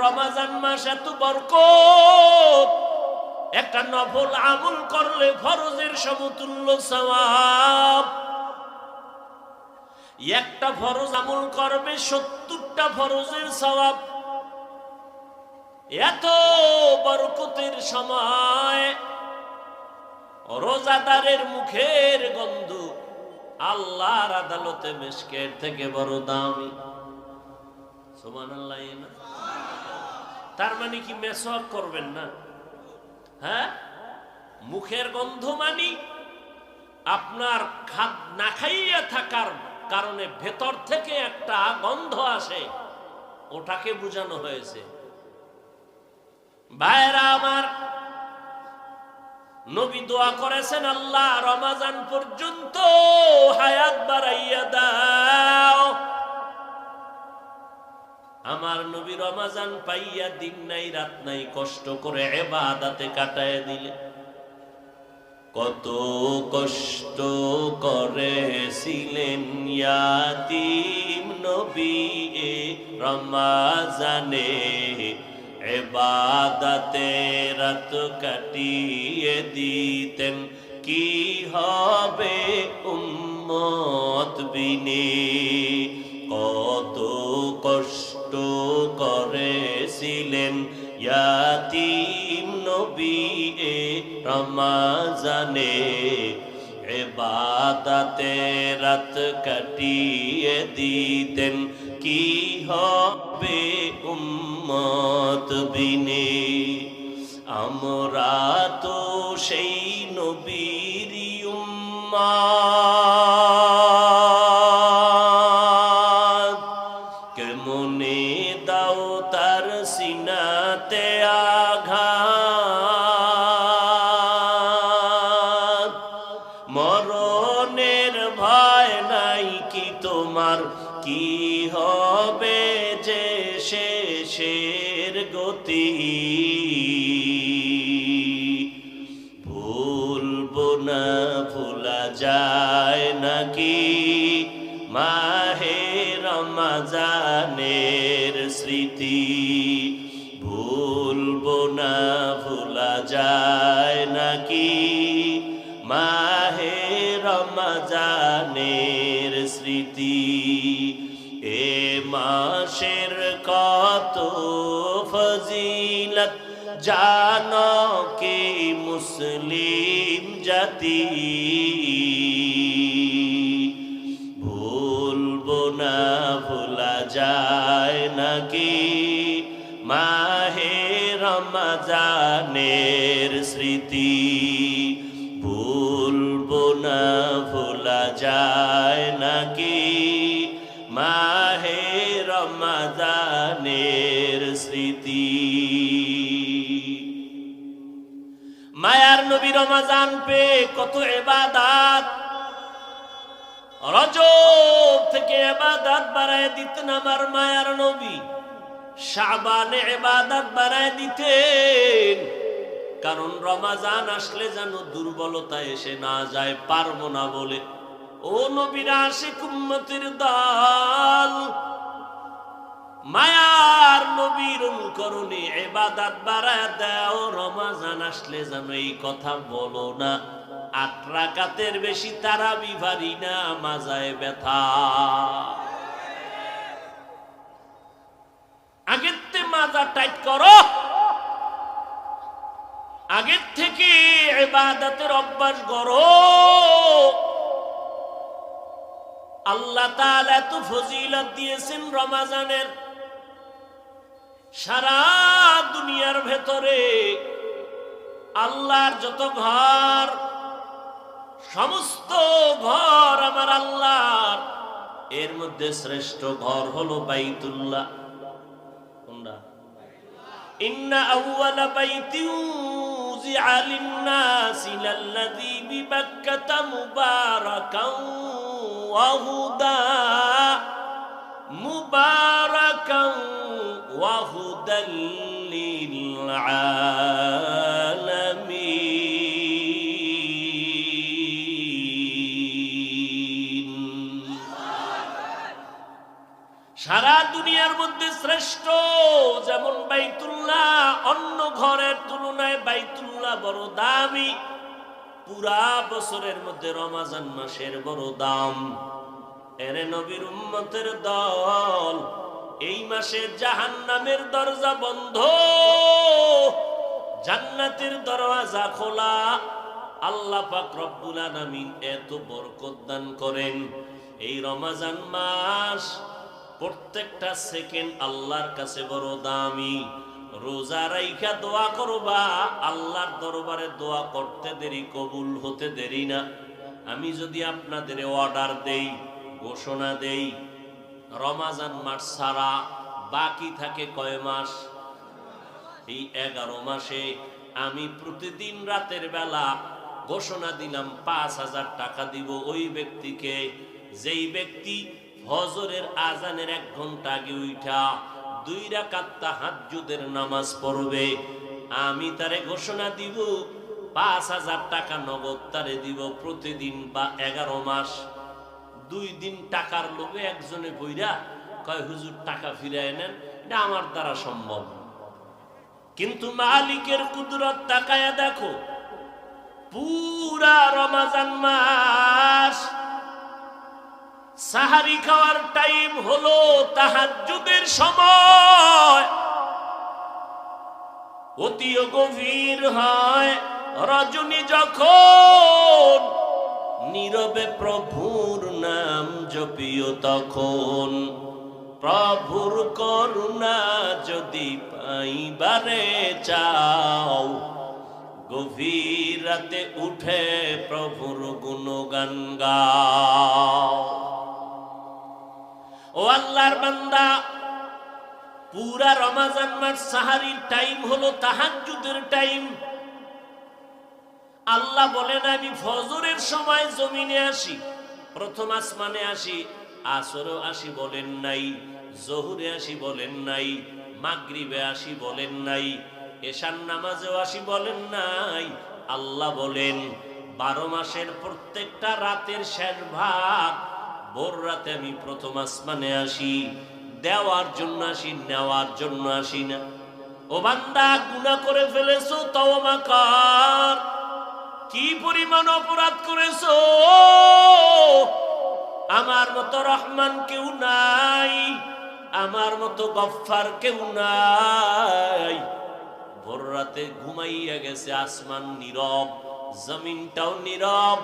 রমজান মাস এত বরকত, একটা নফল আমল করলে ফরজের সমতুল্য সওয়াব। একটা ফরজ আমল করবে 70টা ফরজের সওয়াব। এত বরকতের সময় রোজাদারের মুখের গন্ধ আল্লাহর আদালতে মিশকের থেকে বড় দামি। সুবহানাল্লাহ। তার মানে কি মেসওয়াক করবেন না? হ্যাঁ, মুখের গন্ধ মানে আপনার না খাইয়া থাকার কারণে ভেতর থেকে একটা গন্ধ আসে, ওটাকে বোঝানো হয়েছে। ভাইরা আমার, নবী দোয়া করেছেন, আল্লাহ রমজান পর্যন্ত হায়াত বাড়াইয়া দাও। আমার নবী রমজান পাইয়া দিন নাই রাত নাই কষ্ট করে ইবাদতে কাটায় দিলে। কত কষ্ট করেছিলেন ইয়াতীম নবী এ রমজানে, ইবাদতে রাত কাটিয়ে দিতেন, কি হবে উম্মত বিনে। কত কষ্ট করেছিলেন ইয়াতীম নবী এ রমজানে, ইবাদতে রাত কাটিয়ে দিতেন, কি হবে উম্মত বিনে। আমরা তো সেই নবীর উম্মত, কেমনে দাও তার সিনাতে আঘাত। মরণের ভয় নাই কি তোমার, কি হবে যে শেষের গতি। ভুলবো না ভোলা যায় নাকি মাহে রমজানের স্মৃতি। ভুলবো না ভোলা যায় নাকি মাহে রমজানের স্মৃতি। এ মাসের কত ফজিলত জানো কি মুসলিম জাতি। ভুলবো না ভোলা যায় নাকি মাহে রমজানের স্মৃতি। ভুলবো না ভোলা যায় নাকি মাহে রমজানের স্মৃতি। মায়ার নবী রমজান পে কত ইবাদত, রজব থেকে ইবাদত বাড়ায় দিতেন আমার মায়ার নবী। শাবানে ইবাদত বাড়ায় দিতেন, কারণ রমজান আসলে যেন দুর্বলতা এসে না যায়, পারবো না বলে। ও নবীর আশিক উম্মতের দল, মায়ার নবীর অনুকরণে ইবাদত বাড়ায় দাও। রমজান আসলে যেন এই কথা বলো না, 8 রাকাতের বেশি তারাবি পারি না, মাজায় ব্যথা। আগের থেকে মাজা টাইট করো, আগের থেকে ইবাদতের অভ্যাস করো। আল্লাহ তাআলা এত ফজিলত দিয়েছেন রমজানের, সারা দুনিয়ার ভেতরে আল্লাহর যত ঘর, সমস্ত ঘর আমার আল্লাহর, এর মধ্যে শ্রেষ্ঠ ঘর হলো বাইতুল্লাহ। কোনটা? ইন্না আউওয়ালা বাইতিন উযিআ লিন-নাসি লাল্লাযী বিবাক্কাতা মুবারাকান ওয়া হুদা, মুবারাকান ওয়া হুদাল লিল আলামিন। সারা দুনিয়ার মধ্যে শ্রেষ্ঠ যেমন ঘরের তুলনায় বাইতুল্লাহ বড় দামি, পুরা বছরের মধ্যে রমজান মাসের বড় দাম। এরে নবীর উম্মতের দল, এই মাসে জাহান্নামের দরজা বন্ধ, জান্নাতের দরওয়াজা খোলা। আল্লাহ পাক রব্বুল আলামিন এত বরকত দান করেন। এই রমজান মাস প্রত্যেকটা সেকেন্ড আল্লাহর কাছে বড় দামি। রোজা রাইখা দোয়া করবা, আল্লাহর দরবারে দোয়া করতে দেরি, কবুল হতে দেরি না। আমি যদি আপনাদের অর্ডার দেই, ঘোষণা দেই, রমজান মাস ছাড়া বাকি থাকে কয় মাস? এই 11 মাসে আমি প্রতিদিন রাতের বেলা ঘোষণা দিলাম 5,000 টাকা দিব ওই ব্যক্তিকে, যেই ব্যক্তি ফজরের আজানের 1 ঘন্টা আগে উঠা 2 রাকাত তাহাজ্জুদের নামাজ পড়বে। আমি তারে ঘোষণা দিব 5,000 টাকা নগদ তারে দিব প্রতিদিন, বা 11 মাস। 2 দিন টাকার লোভে একজনে বইরা কয় হুজুর টাকা ফিরায় নেন, এটা আমার দ্বারা সম্ভব। কিন্তু মালিকের কুদরত তাকায়া দেখো, পুরা রমজান মাস সাহারি খাওয়ার টাইম হলো তাহাজ্জুদের সময়, অতি গভীর হয় রজনী যখন, নীরবে প্রভুর নাম জপিও তখন। প্রভুর করুণা যদি পাইবারে চাও, গভীর রাতে উঠে প্রভুর গুণগান গাও। ও আল্লাহর বান্দা, পুরা রমজান মাস সাহারির টাইম হলো তাহাজ্জুদের টাইম। আল্লাহ বলেন আমি ফজরের সময় জমিনে আসি, প্রথম আসমানে আসি, আসরে আসি বলেন নাই, জোহরে আসি বলেন নাই, মাগরিবে আসি বলেন নাই, এশার নামাজেও আসি বলেন নাই। আল্লাহ বলেন 12 মাসের প্রত্যেকটা রাতের শেষ ভাগ ভোর রাতে আমি প্রথম আসমানে আসি। দেওয়ার জন্য আসি, নেওয়ার জন্য আসি না। ও বান্দা, গুনাহ করে ফেলেছো, তওবা কর। কি পরিমাণ অপরাধ করেছো, আমার মতো রহমান কেউ নাই, আমার মতো গফফার কেউ নাই। ভোর রাতে ঘুমাইয়া গেছে, আসমান নীরব, জমিনটাও নীরব,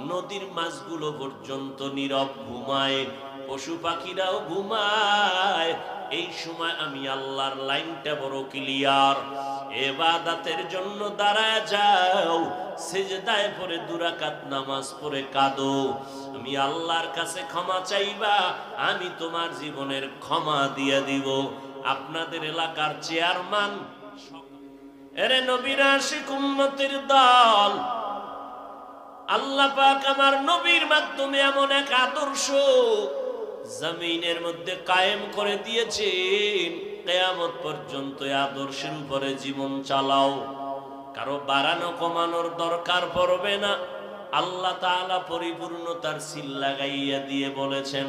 নদীর মাছগুলো পর্যন্ত নীরব ঘুমায়, পশু পাখিরাও ঘুমায়। এই সময় আমি আল্লাহর লাইনটা বড় ক্লিয়ার। ইবাদতের জন্য দাঁড়ায় যাও, সিজদায় পড়ে 2 রাকাত নামাজ পড়ে কাঁদো, আমি আল্লাহর কাছে ক্ষমা চাইবা, আমি তোমার জীবনের ক্ষমা দিয়ে দিব। আপনাদের এলাকার চেয়ারম্যান, এরে নবীর আশিক উম্মতের দল, আল্লাহ পাক আমার নবীর মাধ্যমে এমন এক আদর্শ জমিনের মধ্যে কায়েম করে দিয়েছেন, কিয়ামত পর্যন্ত এই আদর্শের উপরে জীবন চালাও। কারো বাড়ানো কমানোর দরকার পড়বে না। আল্লাহ তাআলা পরিপূর্ণতার সিল লাগাইয়া দিয়ে বলেছেন,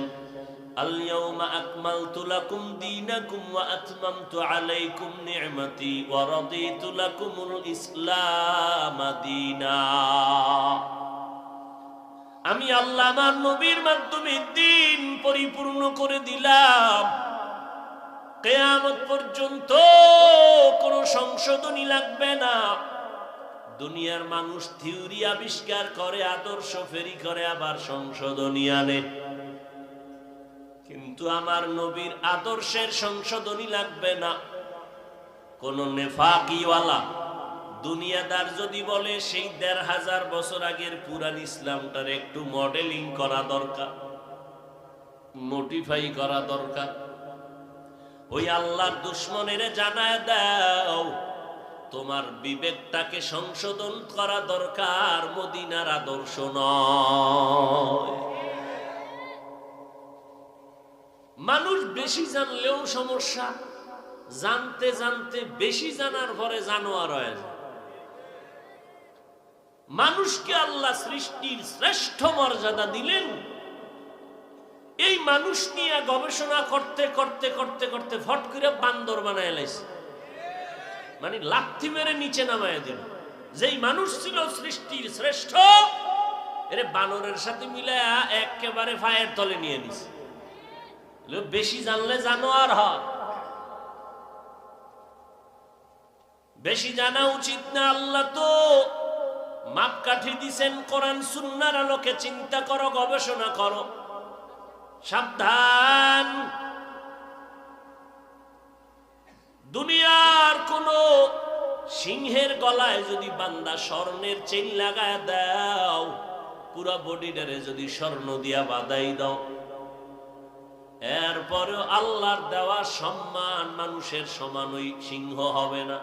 আল ইয়াউমা আকমালতু লাকুম দীনাকুম ওয়া আতমামতু আলাইকুম নি'মাতি ওয়া রাদিতু লাকুমুল ইসলাম দীনা। আমি আল্লাহ আমার নবীর মাধ্যমে দিন পরিপূর্ণ করে দিলাম। কিয়ামত পর্যন্ত কোনো সংশোধনী লাগবে না। দুনিয়ার মানুষ থিওরি আবিষ্কার করে, আদর্শ ফেরি করে, আবার সংশোধনী আনে, কিন্তু আমার নবীর আদর্শের সংশোধনী লাগবে না। কোন নেফাকিওয়ালা দুনিয়াদার যদি বলে সেই ১৫০০ বছর আগের পুরান ইসলামটার একটু মডেলিং করা দরকার, মডিফাই করা দরকার, ওই আল্লাহর দুশমনেরে জানায় দাও তোমার বিবেকটাকে সংশোধন করা দরকার, মদিনার আদর্শ নয়। মানুষ বেশি জানলেও সমস্যা, জানতে জানতে বেশি জানার পরে জানোয়ার হয়ে যায়। মানুষকে আল্লাহ সৃষ্টির শ্রেষ্ঠ মর্যাদা দিলেন, এই মানুষ নিয়ে গবেষণা করতে করতে করতে করতে ফট করে বান্দর বানায় লাইছে। মানে লাথি মেরে নিচে নামায় দিল। যেই মানুষ ছিল সৃষ্টির শ্রেষ্ঠ, এরে বানরের সাথে মিলায়া একেবারে পায়ের তলে নিয়ে নিছে। বেশি জানলে জানোয়ার হয়, বেশি জানা উচিত না। আল্লাহ তো মাপকাঠি দিছেন কোরআন সুন্নাহর আলোকে। চিন্তা করো, গবেষণা করো, সাবধান। দুনিয়ার কোন সিংহের গলায় যদি বান্দা স্বর্ণের চেইন লাগায় দাও, পুরা বডিটারে যদি স্বর্ণ দিয়া বাঁধাই দাও, এরপরেও আল্লাহর দেওয়া সম্মান মানুষের সমান ওই সিংহ হবে না।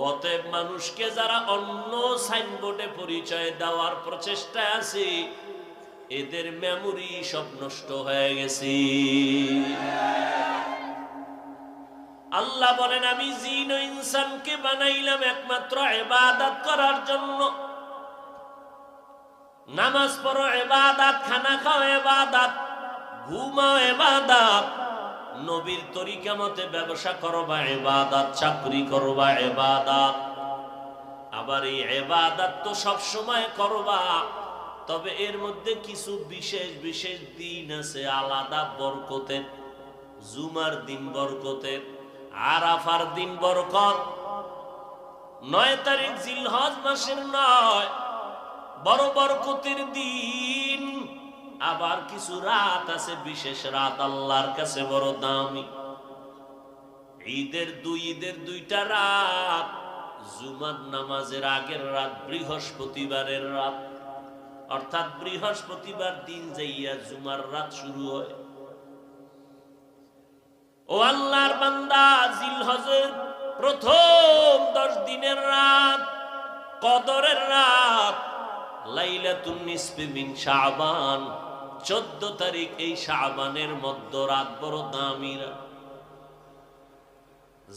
অতএব মানুষকে যারা অন্য সাইনবোর্ডে পরিচয় দেওয়ার প্রচেষ্টায় আছে, এদের মেমোরি সব নষ্ট হয়ে গেছে। আল্লাহ বলেন, আমি জিন ও ইনসানকে বানাইলাম একমাত্র ইবাদত করার জন্য। নামাজ পড়ো ইবাদত, খানা খাও ইবাদত, ঘুমাও ইবাদত, নবীর তরিকা মতে ব্যবসা করবা ইবাদত, চাকরি করবা ইবাদত। আবার এই ইবাদত তো সব সময় করবা, তবে এর মধ্যে কিছু বিশেষ বিশেষ দিন আছে আলাদা বরকতের। জুমার দিন বরকতের, আরাফার দিন বরকত, 9 তারিখ জিলহজ মাসের 9 বড় বরকতের দিন। আবার কিছু রাত আছে, বিশেষ রাত আল্লাহর কাছে বড় দামি। ঈদের দুইটা রাত, জুমার নামাজের আগের রাত বৃহস্পতিবারের রাত, অর্থাৎ বৃহস্পতিবার দিন যাইয়া জুমার রাত শুরু হয়। ও আল্লাহর বান্দা, জিলহজের প্রথম 10 দিনের রাত কদরের রাত, লাইলাতুন নিসফি মিন শাবান, 14 তারিখ এই শাবানের মধ্যরাত বড় দামি রাত।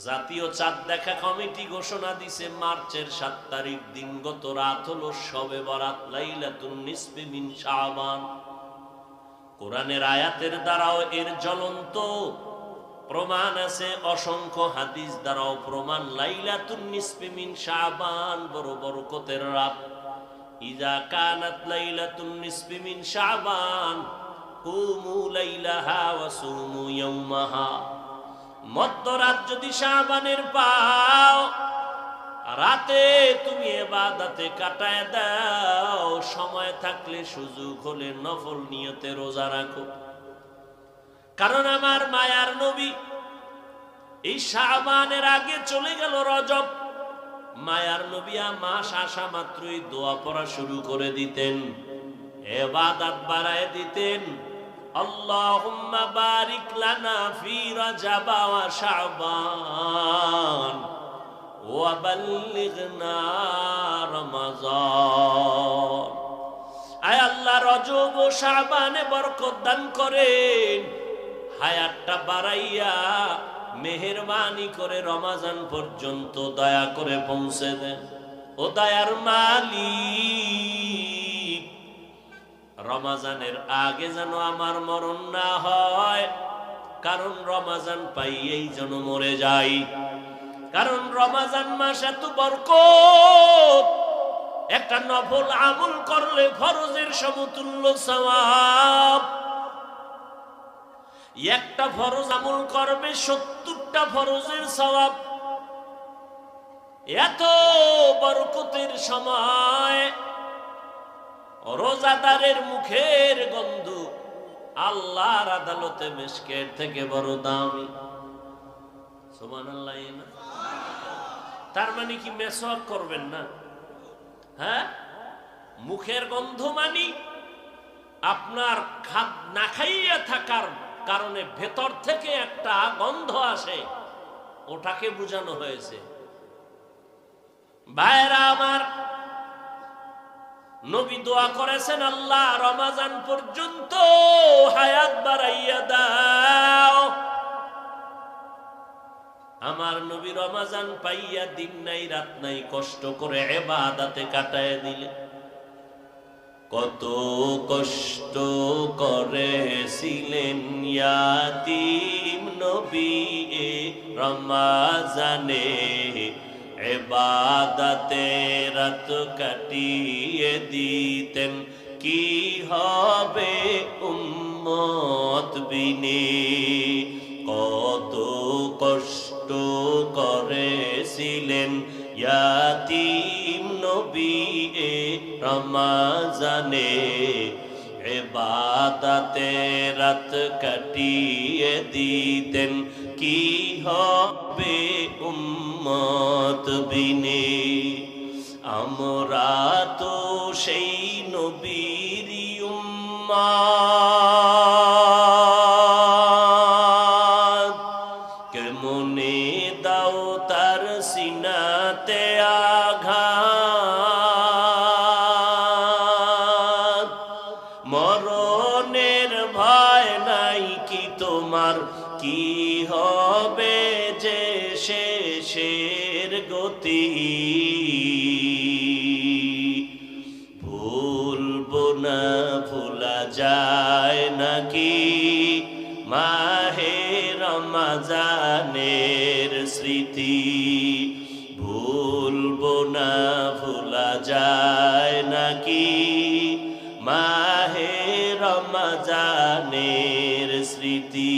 জাতীয় চাঁদ দেখা কমিটি ঘোষণা দিছে মার্চের 7 তারিখ দিনগত রাত হলো শবে বরাত, লাইলাতুন নিসফি মিন শাবান। কোরআনের আয়াতের দ্বারাও এর জ্বলন্ত প্রমাণ আছে, অসংখ্য হাদিস দ্বারাও প্রমাণ। লাইলাতুন নিসফি মিন শাবান বড় বরকতের রাত। ইজা কানাত লাইলাতুন নিসফি মিন শাবান কুমু লাইলাহা ওয়া সুমু ইয়াওমাহা। মধ্যরাত যদি শাবানের পাও, রাতে তুমি ইবাদতে কাটায় দাও, সময় থাকলে সুযোগ হলে নফল নিয়তে রোজা রাখো। কারণ আমার মায়ার নবী এই শাবানের আগে চলে গেল রজব। মায়ার নবী মাস আসা মাত্রই দোয়া পড়া শুরু করে দিতেন, ইবাদত বাড়ায় দিতেন। আল্লাহুম্মা বারিক লানা ফি রজব ওয়া শাবান ওয়া বাল্লিগনা রমাজান। আয় আল্লাহ, রজব ও শাবানে বরকত দান করেন, হায়াতটা বাড়াইয়া মেহেরবানি করে রমাজান পর্যন্ত দয়া করে পৌঁছে দেন। ও দয়ার মালিক, রমাজানের আগে যেন আমার মরণ না হয়, কারণ রমাজান পাইয়েই যেন মরে যাই। কারণ রমাজান মাস এত বরকত, একটা নফল আমল করলে ফরজের সমতুল্য সওয়াব। একটা ফরজ আমল করবে 70টা ফরজের সওয়াব। এত বরকতের সময় রোজাদারের মুখের গন্ধ আল্লাহর আদালতে মিশকের থেকে বড় দামি। সুবহানাল্লাহ। না তার মানে কি মেসওয়াক করবেন না? হ্যাঁ, মুখের গন্ধ মানে আপনার না খাইয়া থাকার কারণে ভেতর থেকে একটা গন্ধ আসে, ওটাকে বোঝানো হয়েছে। ভাইরা আমার, নবী দোয়া করেছেন, আল্লাহ রমাজান পর্যন্ত হায়াত বাড়াইয়া দাও। আমার নবী রমাজান পাইয়া দিন নাই রাত নাই কষ্ট করে ইবাদতে কাটায় দিলে। কত কষ্ট করেছিলেন ইয়াতীম নবী এ রমাজানে ইবাদতে রাত কাটিয়ে দিতেন, কি হবে উম্মত বিনে। কত কষ্ট করেছিলেন ইয়াতীম নবী এ রমাজানে, ইবাদতে রাত কাটিয়ে দিতেন, কি হবে উম্মত বিনে। আমরা তো সেই নবীর উম্মত, কেমনে দাও তার সিনাতে আঘাত। মরণের ভয় নাই কি তোমার, কি হবে যে শেষের গতি। ভুলবো না ভোলা যায় নাকি মাহে রমজানের স্মৃতি। ভুলবো না ভোলা যায় নাকি মাহে রমজানের স্মৃতি।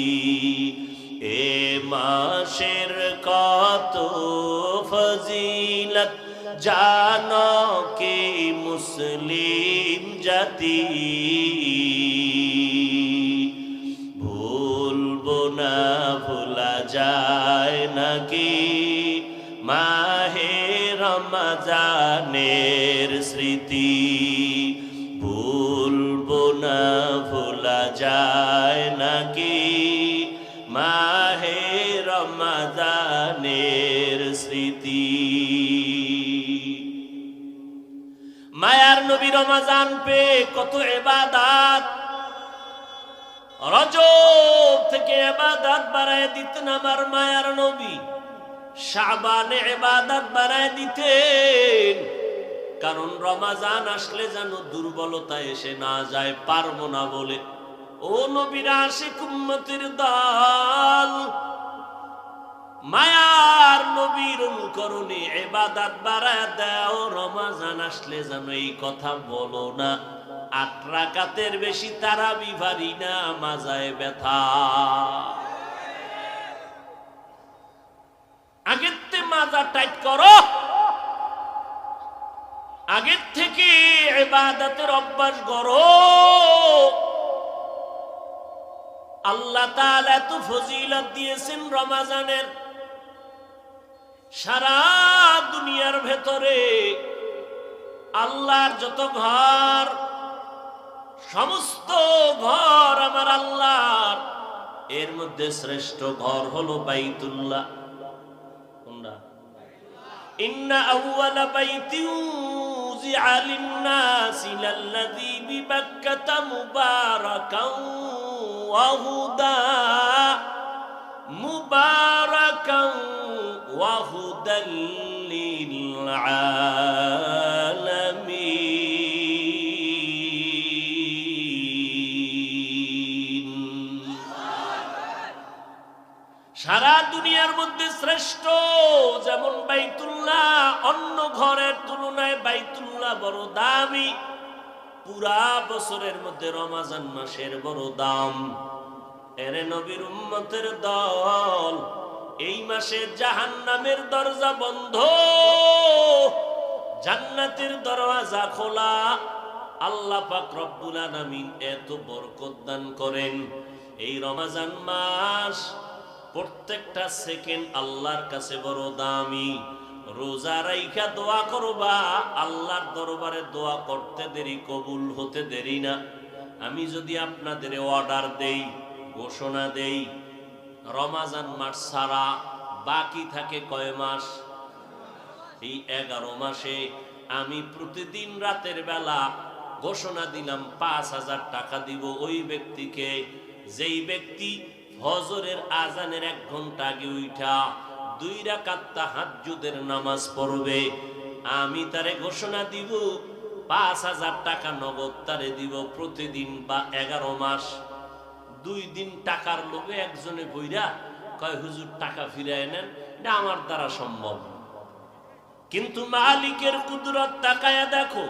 এ মাসের কত ফজিলত জানো কি মুসলিম জাতি। ভুলবো না ভোলা যায় নাকি মাহে রমজানের স্মৃতি। ভুলবো না ভোলা যায় নাকি মাহে রমজানের স্মৃতি। মায়ার নবী রমজান পে কত ইবাদত, রজব থেকে ইবাদত বাড়ায় দিতেন আমার মায়ার নবী। শাবানে ইবাদত বাড়ায় দিতেন, কারণ রমজান আসলে যেন দুর্বলতা এসে না যায়, পারবো না বলে। ও নবীর আশিক উম্মতের দল, মায়ার নবীর অনুকরণে ইবাদত বাড়ায় দাও। রমজান আসলে যেন এই কথা বলো না, 8 রাকাতের বেশি তারাবি পারি না, মাজায় ব্যথা। আগের থেকে মাজা টাইট করো, আগের থেকে ইবাদতের অভ্যাস করো। আল্লাহ তাআলা এত ফজিলত দিয়েছেন রমজানের, সারা দুনিয়ার ভেতরে আল্লাহর যত ঘর, সমস্ত ঘর আমার আল্লাহর, এর মধ্যে শ্রেষ্ঠ ঘর হলো বাইতুল্লাহ। কোনটা? ইন্না আউওয়ালা বাইতিন উযিআ লিন-নাসি লাল্লাযী বিবাক্কাতা মুবারাকান ওয়া হুদা, মুবারাকান ওয়া হুদাল লিল আলামিন। সারা দুনিয়ার মধ্যে শ্রেষ্ঠ যেমন বাইতুল্লাহ, অন্য ঘরের তুলনায় বাইতুল্লাহ বড় দামি। পুরা বছরের মধ্যে রমজান মাসের বড় দাম। এরে নবীর উম্মতের দল, এই মাসে জাহান্নামের দরজা বন্ধ, জান্নাতের দরওয়াজা খোলা। আল্লাহ পাক রব্বুল আলামিন এত বরকত দান করেন। এই রমজান মাস প্রত্যেকটা সেকেন্ড আল্লাহর কাছে বড় দামি। রোজা রাইখা দোয়া করবা, আল্লাহর দরবারে দোয়া করতে দেরি, কবুল হতে দেরি না। আমি যদি আপনাদের অর্ডার দেই, ঘোষণা দেই, রমজান মাস ছাড়া বাকি থাকে কয় মাস? এই 11 মাসে আমি প্রতিদিন রাতের বেলা ঘোষণা দিলাম 5000 টাকা দিব ওই ব্যক্তিকে, যেই ব্যক্তি ফজরের আজানের 1 ঘন্টা আগে উঠা 2 রাকাত তাহাজ্জুদের নামাজ পড়বে। আমি তারে ঘোষণা দিব 5000 টাকা নগদ তারে দিব প্রতিদিন, বা 11 মাস। 2 দিন টাকার লোভে একজনে বইরা কয় হুজুর টাকা ফিরায় নেন, এটা আমার দ্বারা সম্ভব। কিন্তু মালিকের কুদরত তাকায়া দেখো,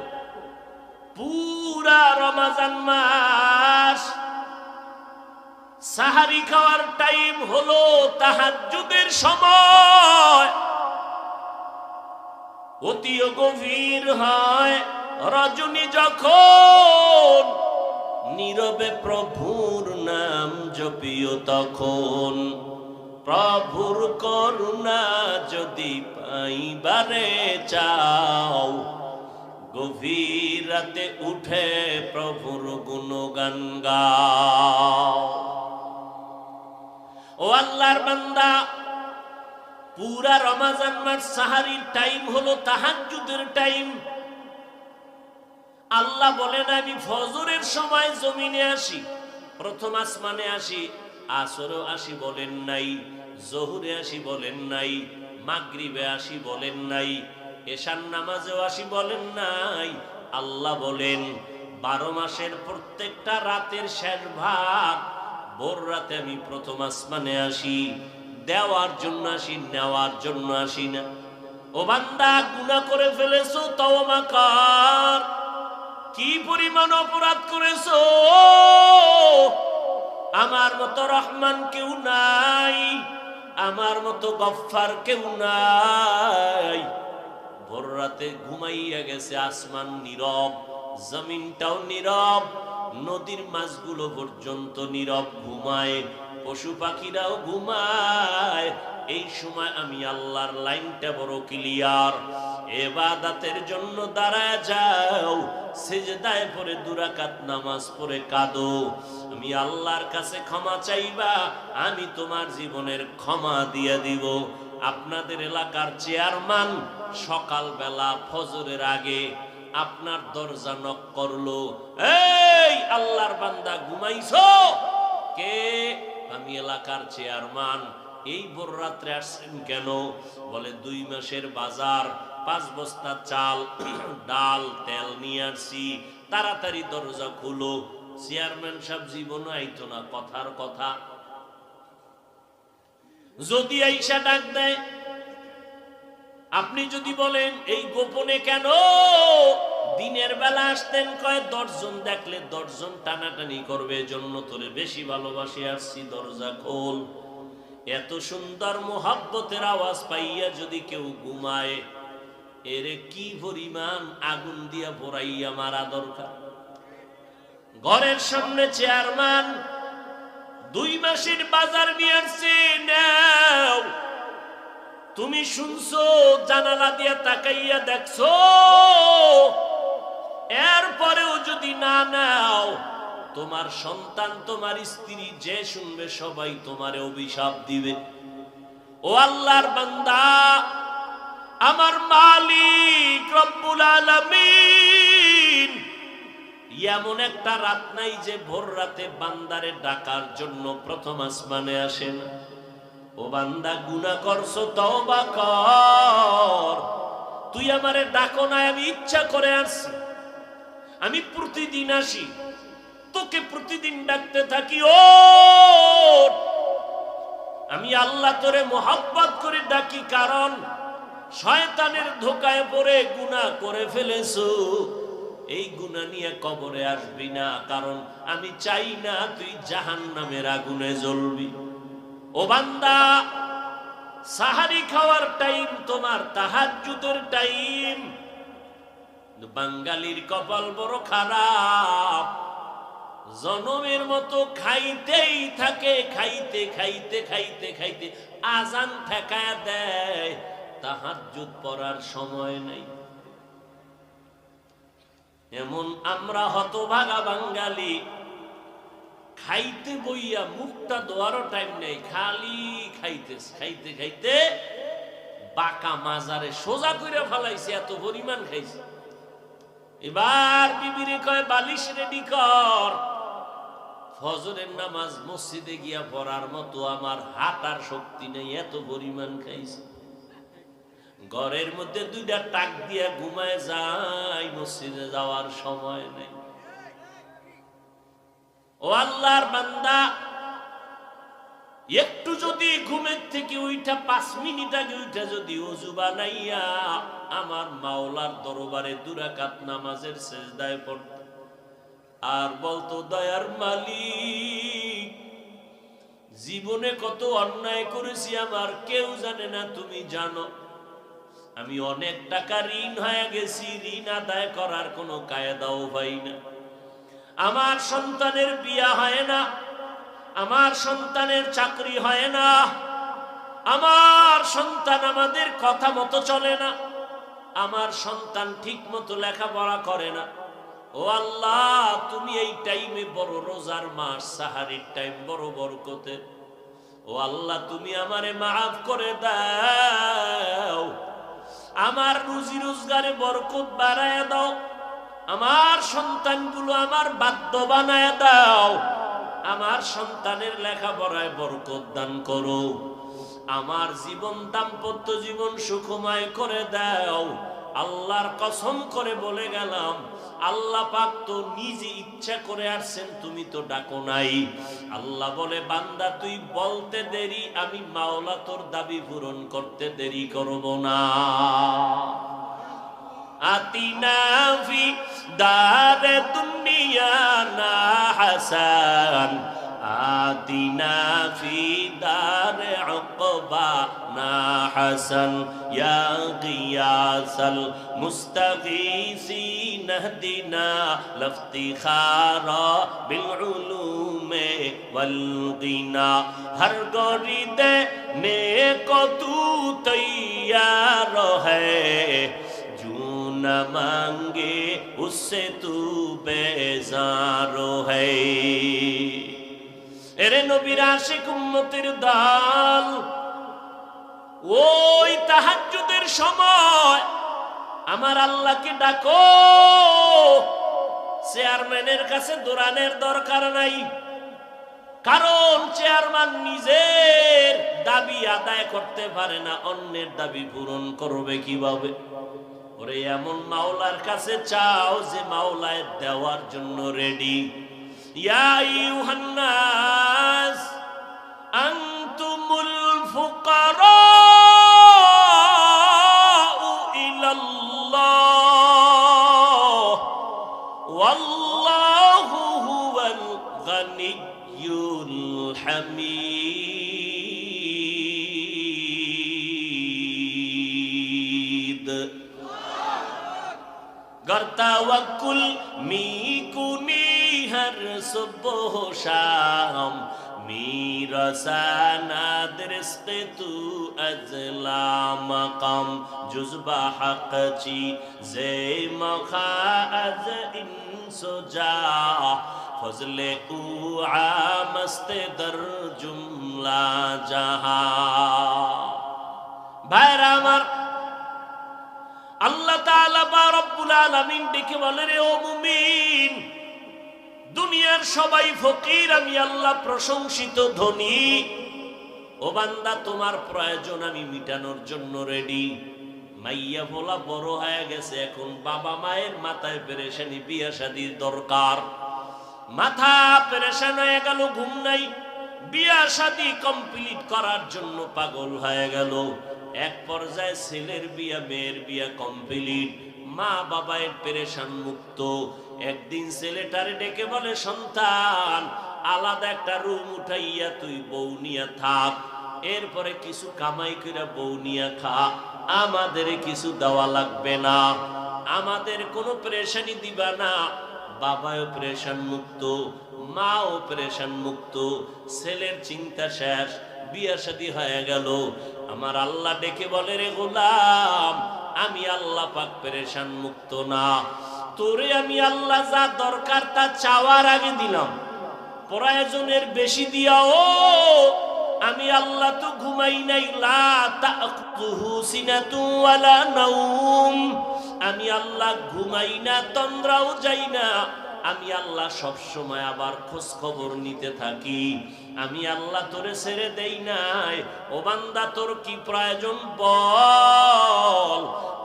পুরা রমজান মাস সাহারি খাওয়ার টাইম হলো তাহাজ্জুদের সময়, অতি গভীর হয় রজনী যখন, নীরবে প্রভুর নাম জপিও তখন। প্রভুর করুণা যদি পাইবারে চাও, গভীর রাতে উঠে প্রভুর গুণগান গাও। ও আল্লাহর বান্দা, পুরা রমজান মাস সাহারির টাইম হলো তাহাজ্জুদের টাইম। আল্লাহ বলেন আমি ফজরের সময় জমিনে আসি, প্রথম আসমানে আসি, আসরেও আসি বলেন নাই, জোহরে আসি বলেন নাই, মাগরিবে আসি বলেন নাই, এশার নামাজেও আসি বলেন নাই। আল্লাহ বলেন 12 মাসের প্রত্যেকটা রাতের শেষ ভাগ ভোর রাতে আমি প্রথম আসমানে আসি। দেওয়ার জন্য আসি, নেওয়ার জন্য আসি না। ও বান্দা, গুনাহ করে ফেলেছো, তওবা কর। কি পরিমাণ অপরাধ করেছো, আমার মতো রহমান কেউ নাই, আমার মতো গফফার কেউ নাই। ভোর রাতে ঘুমাইয়া গেছে, আসমান নীরব, জমিনটাও নীরব, নদীর মাছগুলো পর্যন্ত নীরব ঘুমায়, পশু পাখিরাও ঘুমায়। এই সময় আমি আল্লাহর লাইনটা বড় ক্লিয়ার। ইবাদতের জন্য দাঁড়ায় যাও, সিজদায় পড়ে 2 রাকাত নামাজ পড়ে কাঁদো, আমি আল্লাহর কাছে ক্ষমা চাইবা, আমি তোমার জীবনের ক্ষমা দিয়ে দিব। আপনাদের এলাকার চেয়ারম্যান সকালবেলা ফজরের আগে আপনার দরজা নক করলো, এই আল্লাহর বান্দা ঘুমাইছো? কে? আমি এলাকার চেয়ারম্যান। এই ভোর রাত্রে আসছেন কেন? বলে 2 মাসের বাজার, 5 বস্তা চাল, ডাল, তেল নিয়ে আসছি, তাড়াতাড়ি দরজা খুলো। চেয়ারম্যান সাহেব জীবনও আইতো না, কথার কথা। যদি আইসা ডাক দেয়, আপনি যদি বলেন এই গোপনে কেন? দিনের বেলা আসতেন, কয় 10 জন দেখলে 10 জন টানাটানি করবে, এজন্য তোরে বেশি ভালোবাসি আসছি, দরজা খোল। এত সুন্দর মোহাব্বতের আওয়াজ পাইয়া যদি কেউ ঘুমায়, এরে কি পরিমাণ আগুন দিয়া পোড়াইয়া মারা দরকার। ঘরের সামনে চেয়ারম্যান 2 মাসের বাজার নিয়ে আসছে, নাও। তুমি শুনছো, জানালা দিয়া তাকাইয়া দেখছো, এরপরেও যদি না নাও, তোমার সন্তান, তোমার স্ত্রী, যে শুনবে সবাই তোমারে অভিশাপ দিবে। ও আল্লাহর বান্দা, আমার মালিক রব্বুল আলামিন এমন একটা রাত নাই যে ভোর রাতে বান্দারে ডাকার জন্য প্রথম আসমানে আসে না। ও বান্দা, গুনাহ করছো, তওবা কর। তুই আমারে ডাকো না, আমি ইচ্ছা করে আসছি, আমি প্রতিদিন আসি, তোকে প্রতিদিন ডাকতে থাকি। ও আমি আল্লাহ তোরে মোহাব্বত করে ডাকি, কারণ শয়তানের ধোকায় পড়ে গুনাহ করে ফেলেছো। এই গুনাহ নিয়ে কবরে আসবি না, কারণ আমি চাই না তুই জাহান্নামের আগুনে জ্বলবি। ও বান্দা, সাহারি খাওয়ার টাইম তোমার তাহাজ্জুদের টাইম। বাঙালির কপাল বড় খারাপ, জনমের মতো খাইতেই থাকে, খাইতে খাইতে খাইতে খাইতে আজান ঠেকায় দেয়, তাহাজ্জুদ পড়ার সময় নাই। এমন আমরা হতভাগা বাঙালি, খাইতে বইয়া মুখটা ধোয়ারও টাইম নেই, খালি খাইতে খাইতে খাইতে বাঁকা মাজারে সোজা করে ফেলাইছে, এত পরিমাণ খাইছে। এবার বিবিরে কয় বালিশ রেডি কর, ফজরের নামাজ মসজিদে গিয়া পড়ার মতো আমার হাঁটার শক্তি নেই, এত পরিমাণ খাইছে। ঘরের মধ্যে 2টা টাক দিয়া ঘুমায় যায়, মসজিদে যাওয়ার সময় নেই। ও আল্লাহর বান্দা, একটু যদি ঘুমের থেকে ওইটা 5 মিনিট আগে ওইটা যদি ওযু বানাইয়া আমার মাওলার দরবারে 2 রাকাত নামাজের সিজদায় পড়ত আর বলতো, দয়ার মালিক, জীবনে কত অন্যায় করেছি আমার কেউ জানে না, তুমি জানো। আমি অনেক টাকা ঋণ হয়ে গেছি, ঋণ আদায় করার কোনো কায়দাও পাই না। আমার সন্তানের বিয়া হয় না, আমার সন্তানের চাকরি হয় না, আমার সন্তান আমাদের কথা মতো চলে না, আমার সন্তান ঠিক মতো লেখাপড়া করে না। ও আল্লাহ, তুমি এই টাইমে বড় রোজার মাস, সাহারির টাইম বড় বরকতের। ও আল্লাহ, তুমি আমারে মাফ করে দাও, আমার রুজি রোজগারে বরকত বাড়ায় দাও, আমার সন্তানগুলো আমার বাধ্য বানায় দাও, আমার সন্তানের লেখাপড়ায় বরকত দান করো, আমার জীবন দাম্পত্য জীবন সুখময় করে দাও। আল্লাহর কসম করে বলে গেলাম, আল্লাহ পাক তো নিজে ইচ্ছা করে আসছেন, তুমি তো ডাকো নাই। আল্লাহ বলে, বান্দা তুই বলতে দেরি, আমি মাওলা তোর দাবি পূরণ করতে দেরি করব না। আতিনা ফি দারে দুনিয়া না হাসান, আতিনা ফি দারে উকবা না হাসান, ইয়া গিয়াসাল মুস্তাগীসিন ইহদিনা লফতিখারা বিল উলুমে ওয়াল গিনা। হর গরিদে নেকো তু তৈয়ার হ্যায়, न मांगे उससे तू बेजार है। এরে নবীর আশিক উম্মতের দল, ওই তাহাজ্জুদের সময় আমার আল্লাহকে ডাকো। চেয়ারম্যানের কাছে দৌড়ানোর দরকার নাই, কারণ চেয়ারম্যান নিজের দাবি আদায় করতে পারে না, অন্যের দাবি পূরণ করবে কিভাবে? ওরে এমন মাওলার কাছে চাও যে মাওলায় দেওয়ার জন্য রেডি। ইয়া আইয়ুহান নাস আনতুমুল ফুকারাউ ইলাল্লাহ ওয়াল্লাহু হুয়াল গানিয়্যুল হামিদ। गर तवक्कुल मी कुनी हर सुबह शाम, मेरा साना दरिस्त तू अजला मकाम, जुज़बा हक ची जे मखा अज इंसो जा, फजले उ आमस्त दर जुमला जहा। भाईरा আমার আল্লাহ তাআলা বা রব্বুল আলামিন ডেকে বলে, রে ও মুমিন, দুনিয়ার সবাই ফকির, আমি আল্লাহ প্রশংসিত ধনী। ও বান্দা, তোমার প্রয়োজন আমি মিটানোর জন্য রেডি। মাইয়া বলা বড় হয়ে গেছে, এখন বাবা মায়ের মাথায় পেরেশানি, বিয়া শাদীর দরকার। মাথা পেরেশান হয়ে গেল, ঘুম নাই, বিয়া শাদী কমপ্লিট করার জন্য পাগল হয়ে গেল। এক পর্যায়ে ছেলের বিয়া, মেয়ের বিয়া কমপ্লিট, মা বাবায় পেরেশান মুক্ত। একদিন ছেলেটারে ডেকে বলে, সন্তান, আলাদা একটা রুম উঠাইয়া তুই বউ নিয়া থাক, এরপরে কিছু কামাই করে বউ নিয়া খা, আমাদের কিছু দেওয়া লাগবে না, আমাদের কোনো পেরেশানি দিবা না। বাবাও পেরেশান মুক্ত, মাও পেরেশান মুক্ত, ছেলের চিন্তা শেষ, বিয়া শাদী হয়ে গেল। আমার আল্লাহ ডেকে বলে, রে গোলাম, আমি আল্লাহ পাক পেরেশান মুক্ত না, তোরে আমি আল্লাহ যা দরকার তা চাওয়ার আগে দিলাম, প্রয়োজনের বেশি দিয়াও আমি আল্লাহ তো ঘুমাই নাই। লা তাখুযুহু সিনাতু ওয়ালা নাওম, আমি আল্লাহ ঘুমাই না, তন্দ্রাও যাই না, আমি আল্লাহ সব সময় আবার খোঁজ খবর নিতে থাকি, আমি আল্লাহ তোরে ছেড়ে দেই নাই। ও বান্দা, তোর কি প্রয়োজন বল,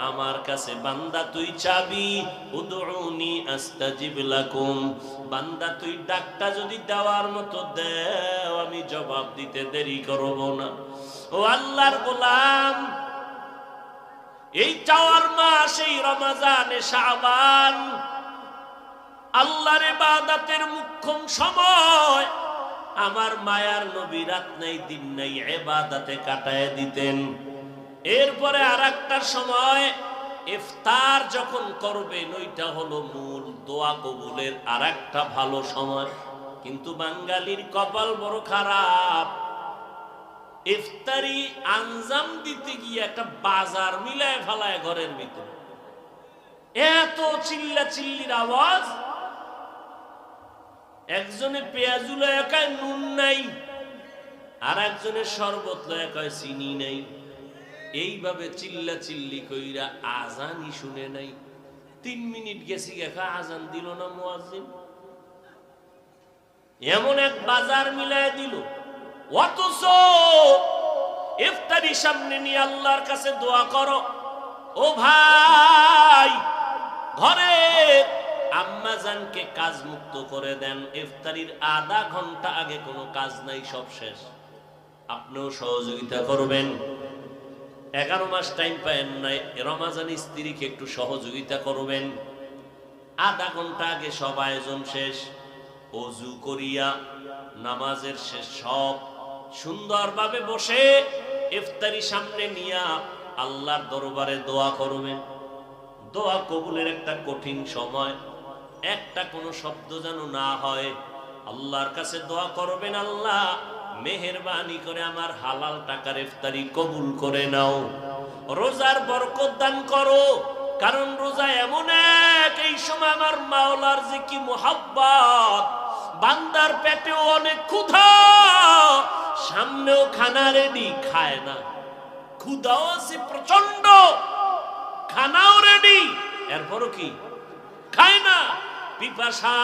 আমার কাছে বান্দা তুই চাবি, উদউনি আস্তাজিব লাকুম, বান্দা তুই ডাকটা যদি দেওয়ার মতো দেও আমি জবাব দিতে দেরি করব না। ও আল্লাহর গোলাম, এই চাওয়ার মাস এই রমজানে শাবান, আল্লাহর ইবাদতের মুখ্যম সময়। আমার মায়ার নবী রাত নাই দিন নাই ইবাদতে কাটায় দিতেন। এরপরে আরেকটা সময় ইফতার যখন করবেন, ওইটা হলো মূল দোয়া কবুলের আরেকটা ভালো সময়। কিন্তু বাঙালির কপাল বড় খারাপ, ইফতারি আঞ্জাম দিতে গিয়ে একটা বাজার মিলায় ফেলায় ঘরের ভিতরে। এত চিল্লা চিল্লির আওয়াজ, একজনে পেঁয়াজ লয়ে কয় নুন নাই, আর একজনের শরবত লয়ে কয় চিনি নাই। এইভাবে চিল্লা চিল্লি কইরা আজানই শুনে নাই। 3 মিনিট গেছি দেখা আজান দিল না মুয়াজ্জিন। এমন এক বাজার মিলায় দিল। অথচ ইফতারি সামনে নিয়ে আল্লাহর কাছে দোয়া করো। ও ভাই, ঘরে আম্মা জানকে কাজ মুক্ত করে দেন। ইফতারির আধা ঘন্টা আগে কোনো কাজ নাই, সব শেষ। আপনিও সহযোগিতা করবেন। 11 মাস টাইম পায়েন নাই, রমাজান স্ত্রীকে একটু সহযোগিতা করবেন। আধা ঘন্টা আগে সব আয়োজন শেষ। ওযু করিয়া নামাজের শেষ সব সুন্দরভাবে বসে ইফতারি সামনে নিয়া আল্লাহর দরবারে দোয়া করবেন। দোয়া কবুলের একটা কঠিন সময়, একটা কোনো শব্দ যেন না হয়। আল্লাহর কাছে দোয়া করবেন, আল্লাহ মেহেরবানি করে আমার হালাল টাকার ইফতারি কবুল করে নাও, রোজার বরকত দান করো। কারণ রোজা এমন এক, এই সময় আমার মাওলার যে কি মুহাব্বত, বান্দার পেটেও অনেক ক্ষুধা, সামনেও খানা রেডি, খায় না। ক্ষুধাও আছে প্রচন্ড, খানাও রেডি, এরপরও কি খায় না। পিপাসা,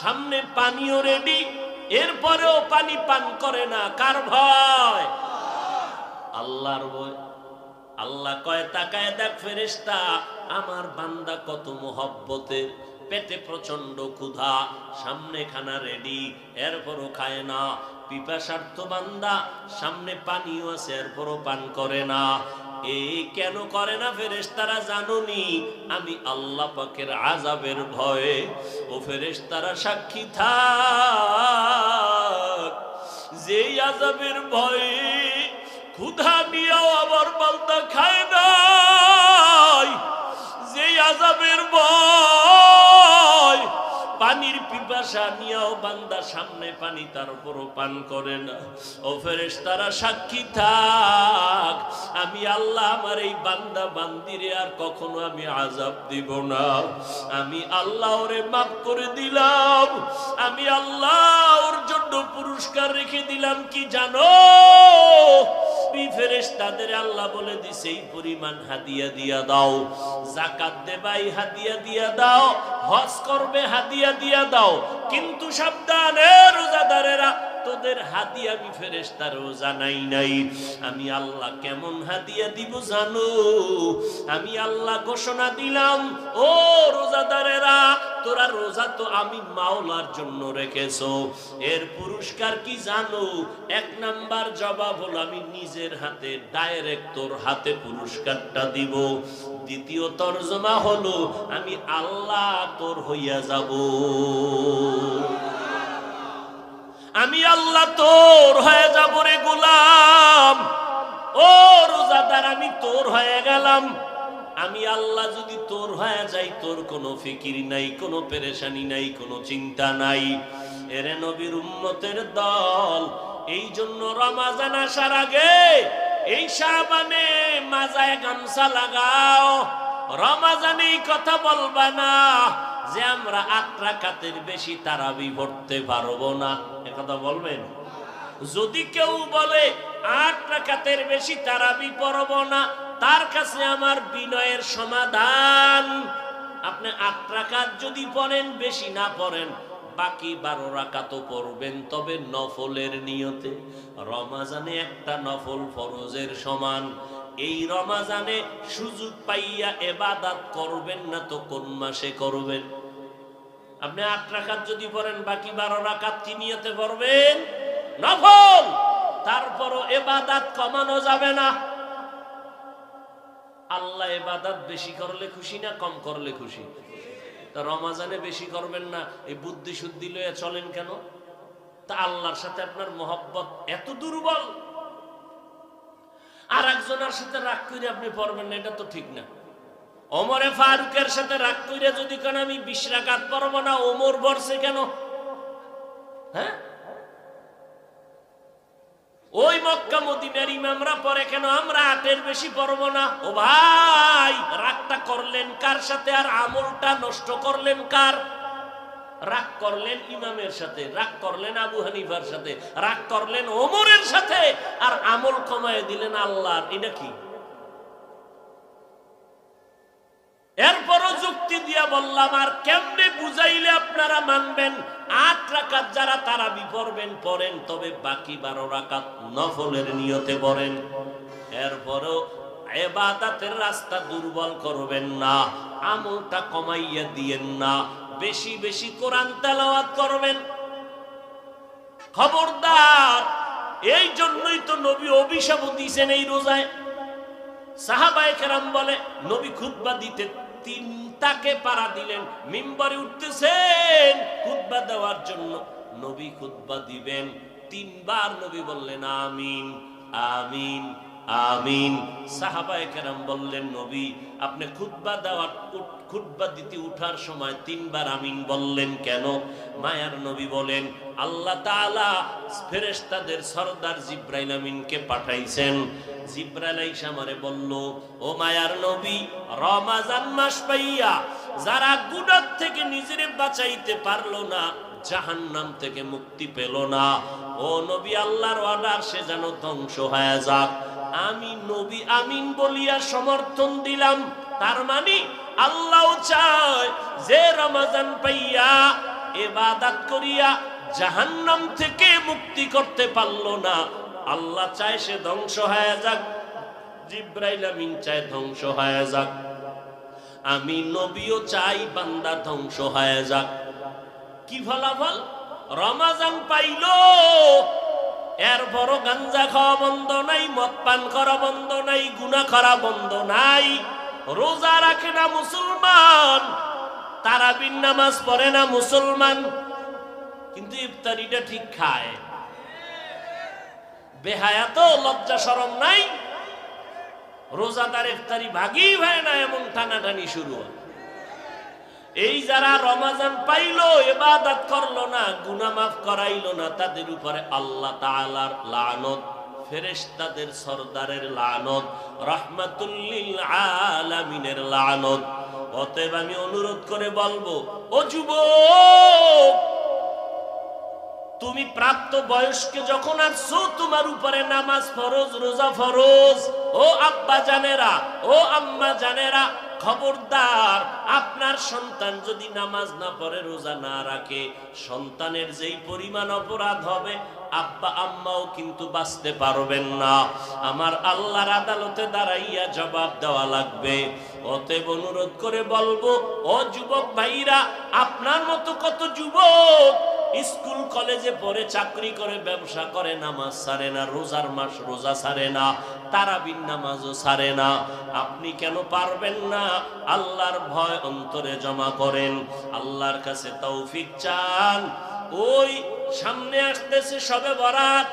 সামনে পানিও রেডি, এরপরেও পানি পান করে না। কার ভয়? আল্লাহর ভয়। আল্লাহ কয় তাকায় দেখ ফেরেশতা, আমার বান্দা কত মুহাব্বতের, পেটে প্রচন্ড ক্ষুধা, সামনে খানা রেডি, এরপরও খায় না। পিপাসার্থ বান্দা, সামনে পানিও আছে, এরপরও পান করে না। এই কেন করে না ফেরেশতারা জানোনি? আমি আল্লাহ পাকের আযাবের ভয়ে। ও ফেরেশতারা সাক্ষী থাক, যেই আযাবের ভয়ে ক্ষুধা নিয়েও আবার বান্দা খায় নাই, যেই আযাবের ভয় পানির পিপাসা নিয়েও বান্দা সামনে পানি, তার উপরও পান করে না। ও ফেরেশতারা সাক্ষী থাক, আমি আল্লাহ আমার এই বান্দা বান্দিরে আর কখনো আমি আযাব দিব না। আমি আল্লাহ ওরে মাফ করে দিলাম। আমি আল্লাহ ওর জন্য পুরস্কার রেখে দিলাম কি জানো? ফেরেশতাদের আল্লাহ বলে দিছে, এই পরিমাণ হাদিয়া দিয়া দাও, যাকাত দেবাই হাদিয়া দিয়া দাও, হজ করবে হাদিয়া দিয়া দাও। কিন্তু সাবধানে রোজাদারেরা, তোদের হাদিয়া আমি ফেরেশতারও জানাই নাই। আমি আল্লাহ কেমন হাদিয়া দিব জানো? আমি আল্লাহ ঘোষণা দিলাম, ও রোজাদারেরা, তোরা রোজা তো আমি মাওলার জন্য রেখেছো, এর পুরস্কার কি জানো? 1 নাম্বার জবাব হলো আমি নিজের হাতে ডাইরেক্ট তোর হাতে পুরস্কারটা দিব। দ্বিতীয় তরজমা হলো আমি আল্লাহ তোর হইয়া যাব। আমি আল্লাহ তোর হয়ে যাব রে গোলাম। ও রোজাদার, আমি তোর হয়ে গেলাম। আমি আল্লাহ যদি তোর হয়ে যাই, তোর কোনো ফিকির নাই, কোনো পেরেশানি নাই, কোনো চিন্তা নাই। এরে নবীর উম্মতের দল, এই জন্য রমাজান আসার আগে এই শাবানে মাজায় গামছা লাগাও। রমাজানে এই কথা বলবা না যে আমরা 8 রাকাতের বেশি তারাবি পড়তে পারবো না, একথা বলবেন? যদি কেউ বলে 8 রাকাতের বেশি তারাবি পড়বো না, তার কাছে আমার বিনয়ের সমাধান, আপনি 8 রাকাত যদি পড়েন, বেশি না পড়েন, বাকি 12 রাকাতও পড়বেন, তবে নফলের নিয়তে। রমাজানে একটা নফল ফরজের সমান, এই রমাজানে সুযোগ পাইয়া ইবাদত করবেন না তো কোন মাসে করবেন? আপনি 8 রাকাত যদি পড়েন, বাকি 12 রাকাত কি নিয়তে পড়বেন? নফল। তারপরও ইবাদত কমানো যাবে না। আল্লাহ ইবাদত বেশি করলে খুশি না কম করলে খুশি? তা রমাজানে বেশি করবেন না, এই বুদ্ধি শুদ্ধি লয়ে চলেন কেন? তা আল্লাহর সাথে আপনার মহব্বত এত দুর্বল, আর একজনের সাথে রাগ করে আপনি পড়বেন না, এটা তো ঠিক না। ওমরে ফারুকের সাথে রাগ করে যদি কেন আমি 20 রাকাত পড়ব না, ওমর পড়ছে কেন? হ্যাঁ, ওই মক্কা মদিনার ইমামরা পড়ে কেন, আমরা 8-এর বেশি পড়ব না? ও ভাই, রাগটা করলেন কার সাথে আর আমলটা নষ্ট করলেন কার? রাগ করলেন ইমামের সাথে, রাগ করলেন আবু হানিফার সাথে, রাগ করলেন ওমরের সাথে, আর আমল কমায় দিলেন আল্লাহর। এটা কি? এরপরও যুক্তি দিয়া বললাম, আর কেমনে বুঝাইলে আপনারা মানবেন? 8 রাকাত যারা তারাবি পড়বেন পড়েন, তবে বাকি 12 রাকাত নফলের নিয়তে পড়েন। এরপরও ইবাদতের রাস্তা দুর্বল করবেন না, আমলটা কমাইয়া দিয়েন না, বেশি বেশি কোরআন তেলাওয়াত করবেন। খবরদার, এই জন্যই তো নবী অভিশাপ দিয়েছেন এই রোজায়। সাহাবায়ে কেরাম বলে, নবী খুতবা দিতে 3টাকে পারা দিলেন, মিম্বরে উঠতেছেন খুতবা দেওয়ার জন্য। নবী খুতবা দিবেন, 3 বার নবী বললেন আমিন আমিন আমিন। সাহাবায়ে কেরাম বললেন, নবী আপনি খুতবা দিতে উঠার সময় 3 বার আমিন বললেন কেন? মায়ার নবী বলেন, আল্লাহ তাআলা ফেরেশতাদের সরদার জিবরাইল আমিনকে পাঠাইছেন। জিবরাইল আইসা আমারে বলল, ও মায়ার নবী, রমাজান মাস পাইয়া যারা গুনাহ থেকে নিজেরে বাঁচাইতে পারলো না, জাহান্নাম থেকে মুক্তি পেল না, ও নবী আল্লাহর অর্ডার সে যেন ধ্বংস হয়ে যাক। আমি নবী আমিন বলিয়া সমর্থন দিলাম। তার মানে আল্লাহ চায় যে রমাজান পাইয়া ইবাদত করিয়া জাহান্নাম থেকে মুক্তি করতে পারলো না, আল্লাহ চায় সে ধ্বংস হয়ে যাক। জিবরাইল আমিন চায় ধ্বংস হয়ে যাক। আমি নবীও চাই বান্দা ধ্বংস হয়ে যাক। কি ফলাফল? রমাজান পাইলো, এরপরও গাঞ্জা খাওয়া বন্ধ নাই, মদ পান করা বন্ধ নাই, গুনাহ করা বন্ধ নাই, রোজা রাখে না মুসলমান, তারাবির নামাজ পড়ে না মুসলমান, কিন্তু ইফতারিটা ঠিক খায়। বেহায়া তো, লজ্জা শরম নাই, রোজাদার ইফতারি ভাগই হয় না, এমন টানাটানি শুরু হয়। এই যারা রমাজান পাইলো, ইবাদত করলো না, গুনাহ মাফ করাইলো না, তাদের উপরে আল্লাহ তাআলার লানত, ফেরেশতাদের সরদারের লানত, রাহমাতুল লিল আলামিনের লানত। অতএব আমি অনুরোধ করে বলবো, ও যুবক, তুমি প্রাপ্ত বয়স্কে যখন আসছো, তোমার উপরে নামাজ ফরজ, রোজা ফরজ। ও আব্বা জানেরা, ও আম্মা জানেরা, খবরদার, আপনার সন্তান যদি নামাজ না পড়ে, রোজা না রাখে, সন্তানের যেই পরিমাণ অপরাধ হবে, আব্বা আম্মাও কিন্তু বাঁচতে পারবেন না। আমার আল্লাহর আদালতে দাঁড়াইয়া জবাব দেওয়া লাগবে। অতএব অনুরোধ করে বলবো, ও যুবক ভাইরা, আপনার মতো কত যুবক স্কুল কলেজে পড়ে, চাকরি করে, ব্যবসা করে, নামাজ ছাড়ে না, রোজার মাস রোজা ছাড়ে না, তারাবির নামাজও ছাড়ে না। আপনি কেন পারবেন না? আল্লাহর ভয় অন্তরে জমা করেন, আল্লাহর কাছে তৌফিক চান। ওই সামনে আসতেছে শবে বরাত,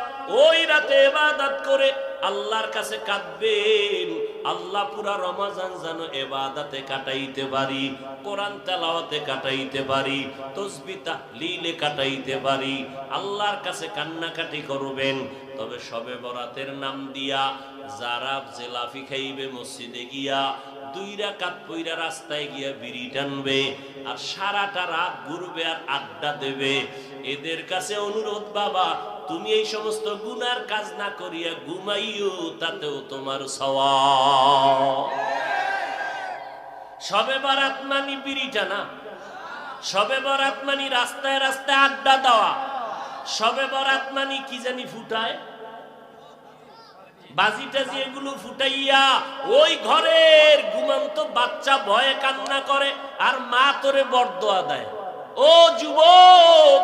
ওই রাতে ইবাদত করে আল্লাহর কাছে কাঁদবেন, আল্লাহ পুরা রমাজান যেন ইবাদতে কাটাইতে পারি, কোরআন তেলাওয়াতে কাটাইতে পারি, তাসবিহ তাহলিলে কাটাইতে পারি। আল্লাহর কাছে কান্নাকাটি করবেন। তবে শবে বরাতের নাম দিয়া যারা জেলাফি খাইবে, মসজিদে গিয়া 2 রাকাত পইরা রাস্তায় গিয়া বিড়ি টানবে, আর সারাটা রাত ঘুরবে আর আড্ডা দেবে, এদের কাছে অনুরোধ, বাবা তুমি এই সমস্ত গুনার কাজ না করিয়া ঘুমাইও, তাতেও তোমার সওয়াব। শবে বরাত মানি বিড়ি টানা, শবে বরাত মানি রাস্তায় রাস্তায় আড্ডা দেওয়া, শবে বরাত মানি কি জানি ফুটায়, বাজি টাজি এগুলো ফুটাইয়া ওই ঘরের ঘুমন্ত বাচ্চা ভয়ে কান্না করে আর মা তোরে বরদোয়া দেয়। ও যুবক,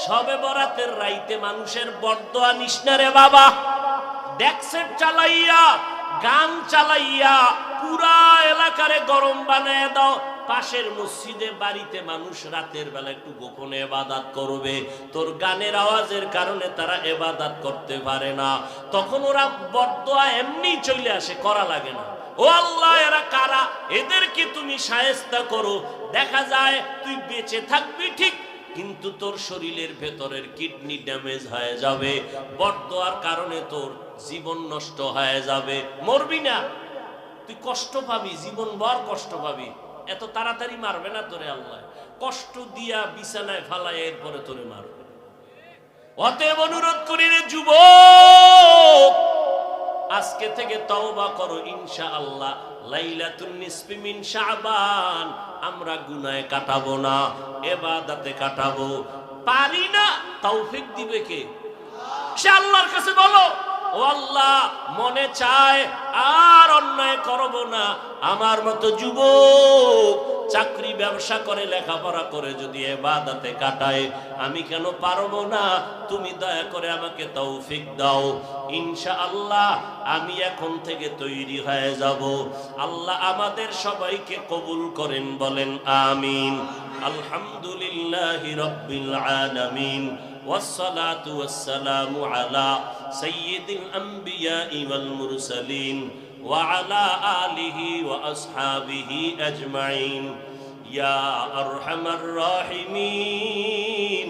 সবে বরাতের রাইতে মানুষের বরদোয়া নিস না রে বাবা। ডেকসেট চালাইয়া গান চালাইয়া পুরা এলাকারে গরম বানায় দাও। পাশের মসজিদে বাড়িতে মানুষ রাতের বেলা একটু গোপনে ইবাদত করবে, তোর গানের আওয়াজের কারণে তারা ইবাদত করতে পারে না, তখন ওরা বরদোয়া এমনি চলে আসে, করা লাগে না। ও আল্লাহ, এরা কারা? এদেরকে তুমি শায়েস্তা করো। দেখা যায় তুই বেঁচে থাকবি ঠিক, কিন্তু তোর শরীরের ভেতরের কিডনি ড্যামেজ হয়ে যাবে, বরদোয়ার কারণে তোর জীবন নষ্ট হয়ে যাবে। মরবি না, তুই কষ্ট পাবি, জীবন ভর কষ্ট পাবি। এত তাড়াতাড়ি মারবে না তোরে আল্লাহ, কষ্ট দিয়া বিছানায় ফালায় এরপরে তোরে মারবে। অতএব অনুরোধ করি রে যুবক, আজকে থেকে তওবা করো ইনশাআল্লাহ। লাইলাতুন নিসফি মিন শাবান আমরা গুনাহে কাটাবো না, ইবাদতে কাটাবো। পারি না, তৌফিক দিবে কে? সে আল্লাহর কাছে বলো, ও আল্লাহ, মনে চায় আর অন্যায় করব না। আমার মতো যুবক চাকরি ব্যবসা করে লেখাপড়া করে যদি ইবাদতে কাটায়, আমি কেন পারবো না? তুমি দয়া করে আমাকে তৌফিক দাও। ইনশাআল্লাহ আমি এখন থেকে তৈরি হয়ে যাব। আল্লাহ আমাদের সবাইকে কবুল করেন, বলেন আমিন। আলহামদুলিল্লাহি রাব্বিল আলামিন, والصلاة والسلام على سيد الأنبياء والمرسلين وعلى آله وأصحابه أجمعين يا أرحم الراحمين